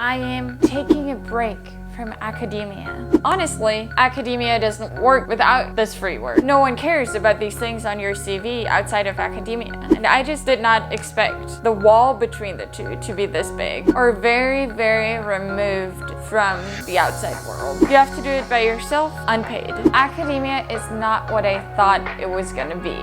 I am taking a break from academia. Honestly, academia doesn't work without this free work. No one cares about these things on your CV outside of academia. And I just did not expect the wall between the two to be this big or very, very removed from the outside world. You have to do it by yourself, unpaid. Academia is not what I thought it was gonna be.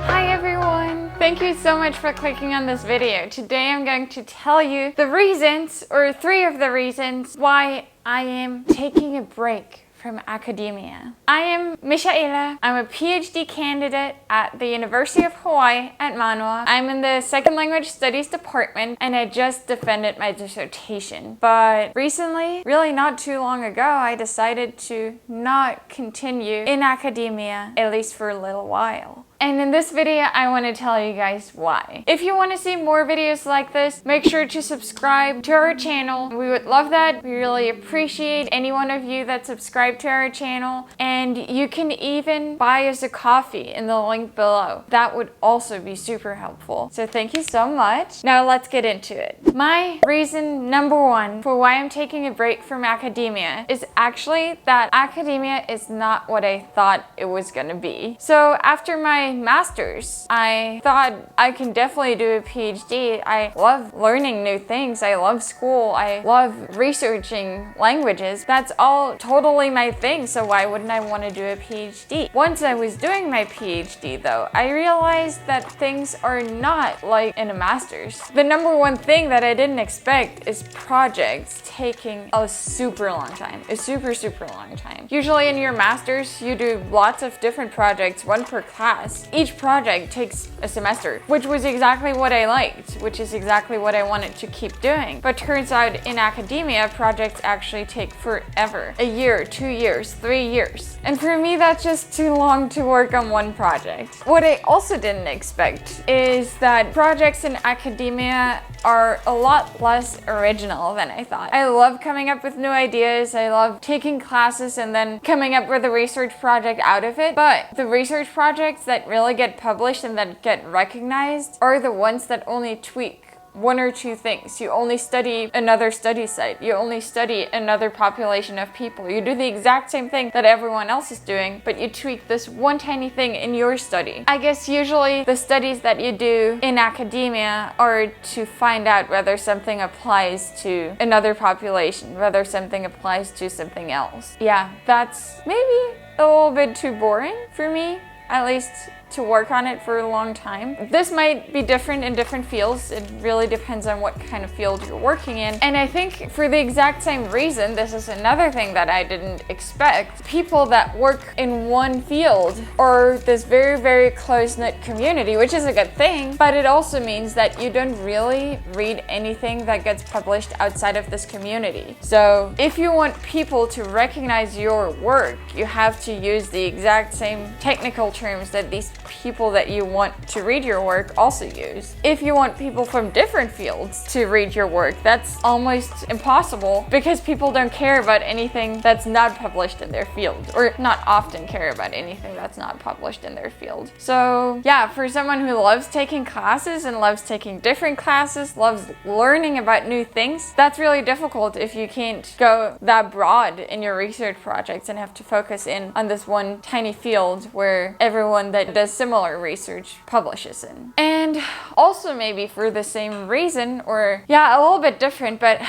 Hi everyone! Thank you so much for clicking on this video. Today I'm going to tell you the reasons, or 3 of the reasons, why I am taking a break from academia. I am Michaela. I'm a PhD candidate at the University of Hawai'i at Mānoa. I'm in the Second Language Studies department and I just defended my dissertation. But recently, really not too long ago, I decided to not continue in academia, at least for a little while. And in this video, I want to tell you guys why. If you want to see more videos like this, make sure to subscribe to our channel. We would love that. We really appreciate any one of you that subscribe to our channel. And you can even buy us a coffee in the link below. That would also be super helpful. So thank you so much. Now let's get into it. My reason number 1 for why I'm taking a break from academia is actually that academia is not what I thought it was gonna be. So after my master's, I thought I can definitely do a PhD. I love learning new things. I love school. I love researching languages. That's all totally my thing, so why wouldn't I want to do a PhD? Once I was doing my PhD though, I realized that things are not like in a master's. The number 1 thing that I didn't expect is projects taking a super long time. A super long time. Usually in your master's, you do lots of different projects, 1 per class. Each project takes a semester, which was exactly what I liked, which is exactly what I wanted to keep doing. But turns out in academia, projects actually take forever. A year, 2 years, 3 years. And for me, that's just too long to work on 1 project. What I also didn't expect is that projects in academia are a lot less original than I thought. I love coming up with new ideas. I love taking classes and then coming up with a research project out of it. But the research projects that really get published and that get recognized are the ones that only tweak 1 or 2 things. You only study another study site. You only study another population of people. You do the exact same thing that everyone else is doing, but you tweak this 1 tiny thing in your study. I guess usually the studies that you do in academia are to find out whether something applies to another population, whether something applies to something else. Yeah, that's maybe a little bit too boring for me, at least to work on it for a long time. This might be different in different fields. It really depends on what kind of field you're working in. And I think for the exact same reason, this is another thing that I didn't expect. People that work in 1 field are this very, very close-knit community, which is a good thing, but it also means that you don't really read anything that gets published outside of this community. So if you want people to recognize your work, you have to use the exact same technical terms that these people that you want to read your work also use. If you want people from different fields to read your work, that's almost impossible because people don't care about anything that's not published in their field, or not often care about anything that's not published in their field. So yeah, for someone who loves taking classes and loves taking different classes, loves learning about new things, that's really difficult if you can't go that broad in your research projects and have to focus in on this 1 tiny field where everyone that does similar research publishes in. And also maybe for the same reason, or yeah, a little bit different, but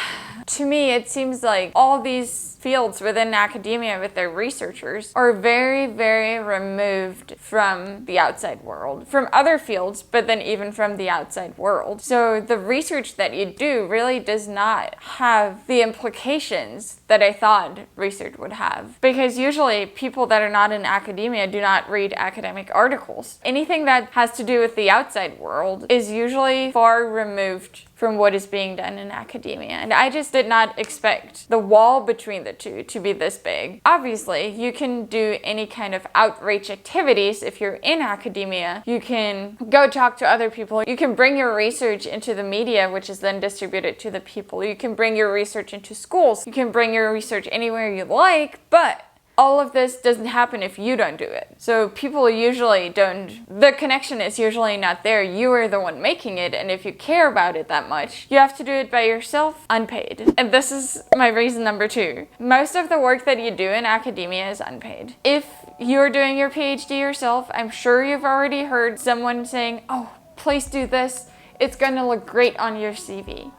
to me it seems like all these fields within academia with their researchers are very, very removed from the outside world, from other fields, but then even from the outside world. So the research that you do really does not have the implications that I thought research would have. Because usually people that are not in academia do not read academic articles. Anything that has to do with the outside world is usually far removed from what is being done in academia. And I just did not expect the wall between the 2 to be this big. Obviously, you can do any kind of outreach activities if you're in academia. You can go talk to other people. You can bring your research into the media, which is then distributed to the people. You can bring your research into schools. You can bring your research anywhere you like, but all of this doesn't happen if you don't do it. So people usually the connection is usually not there. You are the one making it, and if you care about it that much, you have to do it by yourself, unpaid. And this is my reason number 2. Most of the work that you do in academia is unpaid. If you're doing your PhD yourself, I'm sure you've already heard someone saying, oh, please do this. It's going to look great on your CV.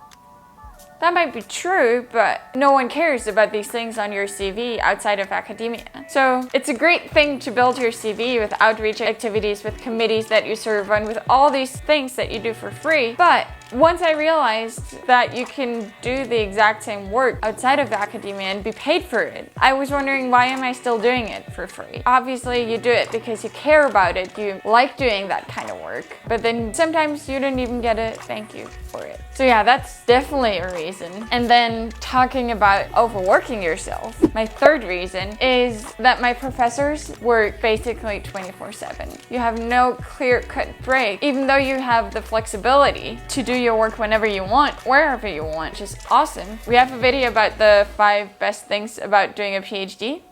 That might be true, but no one cares about these things on your CV outside of academia. So it's a great thing to build your CV with outreach activities, with committees that you serve on, with all these things that you do for free. But once I realized that you can do the exact same work outside of academia and be paid for it, I was wondering, why am I still doing it for free? Obviously, you do it because you care about it, you like doing that kind of work, but then sometimes you don't even get a thank you for it. So yeah, that's definitely a reason. And then talking about overworking yourself, my 3rd reason is that my professors work basically 24/7. You have no clear-cut break, even though you have the flexibility to do your work whenever you want, wherever you want, which is awesome. We have a video about the 5 best things about doing a PhD.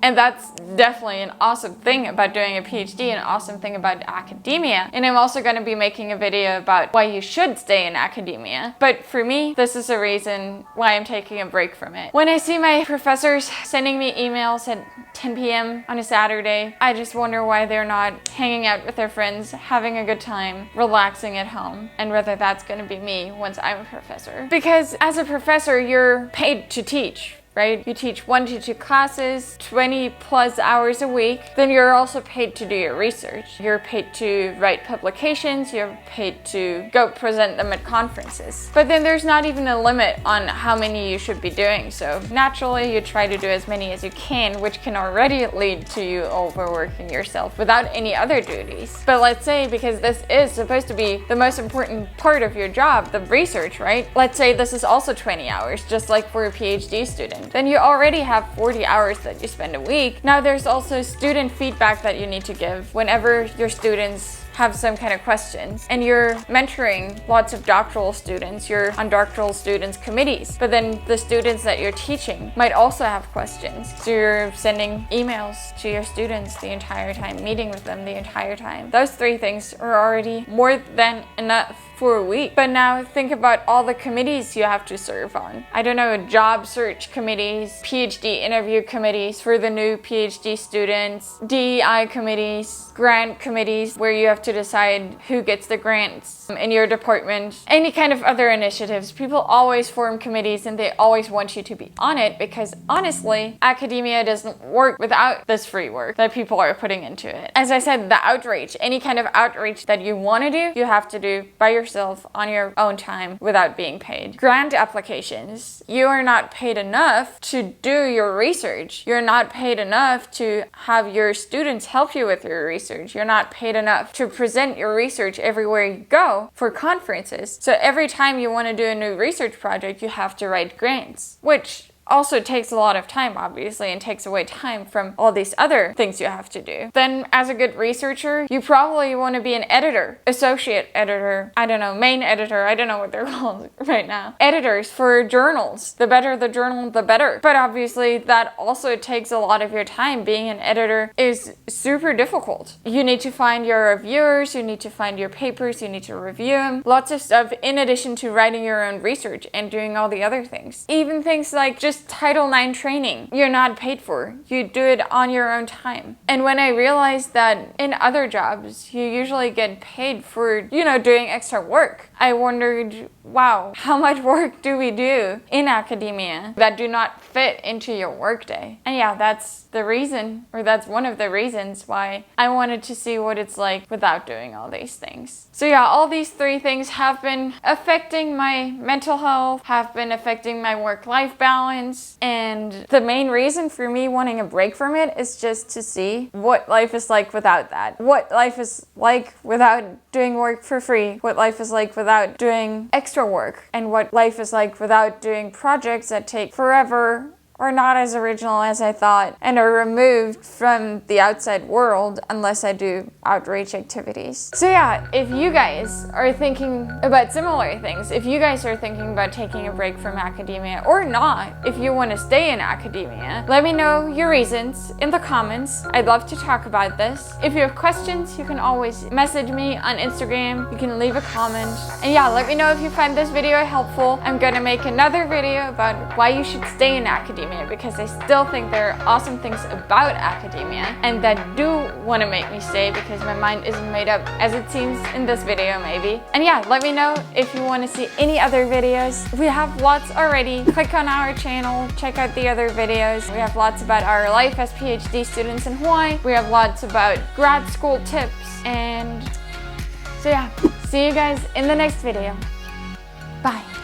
And that's definitely an awesome thing about doing a PhD, an awesome thing about academia. And I'm also going to be making a video about why you should stay in academia. But for me, this is a reason why I'm taking a break from it. When I see my professors sending me emails at 10 p.m. on a Saturday, I just wonder why they're not hanging out with their friends, having a good time, relaxing at home, and whether that's going to be me once I'm a professor. Because as a professor, you're paid to teach. Right? You teach 1 to 2 classes, 20 plus hours a week. Then you're also paid to do your research. You're paid to write publications. You're paid to go present them at conferences. But then there's not even a limit on how many you should be doing. So naturally, you try to do as many as you can, which can already lead to you overworking yourself without any other duties. But let's say, because this is supposed to be the most important part of your job, the research, right? Let's say this is also 20 hours, just like for a PhD student. Then you already have 40 hours that you spend a week. Now there's also student feedback that you need to give whenever your students have some kind of questions, and you're mentoring lots of doctoral students, you're on doctoral students committees, but then the students that you're teaching might also have questions, so you're sending emails to your students the entire time, meeting with them the entire time. Those 3 things are already more than enough for a week. But now think about all the committees you have to serve on. I don't know, job search committees, PhD interview committees for the new PhD students, DEI committees, grant committees where you have to decide who gets the grants in your department, any kind of other initiatives. People always form committees and they always want you to be on it, because honestly, academia doesn't work without this free work that people are putting into it. As I said, the outreach, any kind of outreach that you want to do, you have to do by yourself on your own time without being paid. Grant applications, you are not paid enough to do your research. You're not paid enough to have your students help you with your research. You're not paid enough to present your research everywhere you go for conferences. So every time you want to do a new research project, you have to write grants, which also takes a lot of time, obviously, and takes away time from all these other things you have to do. Then, as a good researcher, you probably want to be an editor, associate editor, I don't know, main editor, I don't know what they're called right now. Editors for journals. The better the journal, the better. But obviously, that also takes a lot of your time. Being an editor is super difficult. You need to find your reviewers, you need to find your papers, you need to review them. Lots of stuff in addition to writing your own research and doing all the other things. Even things like just Title IX training, you're not paid for. You do it on your own time. And when I realized that in other jobs, you usually get paid for, doing extra work, I wondered, wow, how much work do we do in academia that do not fit into your workday? And yeah, that's the reason, or that's one of the reasons why I wanted to see what it's like without doing all these things. So yeah, all these 3 things have been affecting my mental health, have been affecting my work-life balance, and the main reason for me wanting a break from it is just to see what life is like without that. What life is like without doing work for free, what life is like without doing extra work, and what life is like without doing projects that take forever or not as original as I thought and are removed from the outside world unless I do outreach activities. So yeah, if you guys are thinking about similar things, if you guys are thinking about taking a break from academia or not, if you want to stay in academia, let me know your reasons in the comments. I'd love to talk about this. If you have questions, you can always message me on Instagram. You can leave a comment. And yeah, let me know if you find this video helpful. I'm gonna make another video about why you should stay in academia, because I still think there are awesome things about academia and that do want to make me stay, because my mind isn't made up as it seems in this video maybe. And yeah, let me know if you want to see any other videos. We have lots already. Click on our channel, check out the other videos. We have lots about our life as PhD students in Hawaii. We have lots about grad school tips, and so yeah, see you guys in the next video. Bye.